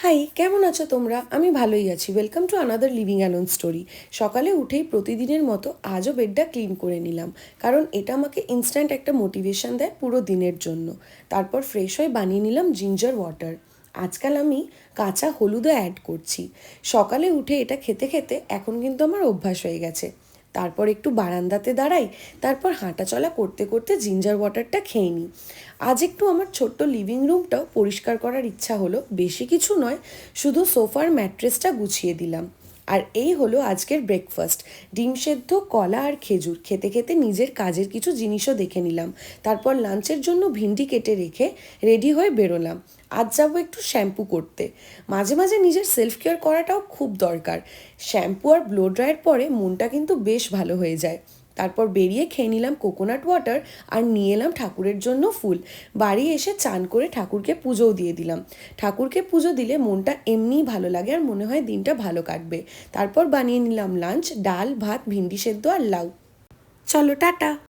High, কেমন আছো তোমরা? আমি ভালোই আছি। Welcome to another living alone story. সকালে উঠেই প্রতিদিনের মতো আজও বেডটা ক্লিন করে নিলাম, কারণ এটা আমাকে ইনস্ট্যান্ট একটা মোটিভেশন দেয় পুরো দিনের জন্য। তারপর ফ্রেশ হয়ে বানিয়ে নিলাম জিঞ্জার ওয়াটার। আজকাল আমি কাঁচা হলুদও অ্যাড করছি। সকালে উঠে এটা খেতে খেতে এখন কিন্তু আমার অভ্যাস হয়ে গেছে। তারপর একটু বারান্দাতে দাঁড়াই, তারপর হাঁটাচলা করতে করতে জিঞ্জার ওয়াটারটা খেয়ে নিই। আজ একটু আমার ছোট্ট লিভিং রুমটাও পরিষ্কার করার ইচ্ছা হলো, বেশি কিছু নয়, শুধু সোফার ম্যাট্রেসটা গুছিয়ে দিলাম। আর এই হলো আজকের ব্রেকফাস্ট, ডিম সেদ্ধ, কলা আর খেজুর। খেতে খেতে নিজের কাজের কিছু জিনিসও দেখে নিলাম। তারপর লাঞ্চের জন্য ভিন্ডি কেটে রেখে রেডি হয়ে বেরোলাম। আজ যাবো একটু শ্যাম্পু করতে। মাঝে মাঝে নিজের সেলফ কেয়ার করাটাও খুব দরকার। শ্যাম্পু আর ব্লো ড্রায়ের পরে মনটা কিন্তু বেশ ভালো হয়ে যায়। তারপর বেরিয়ে খেয়ে নিলাম কোকোনাট ওয়াটার আর নিয়ে এলাম ঠাকুরের জন্য ফুল। বাড়ি এসে চান করে ঠাকুরকে পুজোও দিয়ে দিলাম। ঠাকুরকে পুজো দিলে মনটা এমনিই ভালো লাগে আর মনে হয় দিনটা ভালো কাটবে। তারপর বানিয়ে নিলাম লাঞ্চ, ডাল, ভাত, ভিন্ডি সেদ্ধ আর লাউ। চলো টাটা।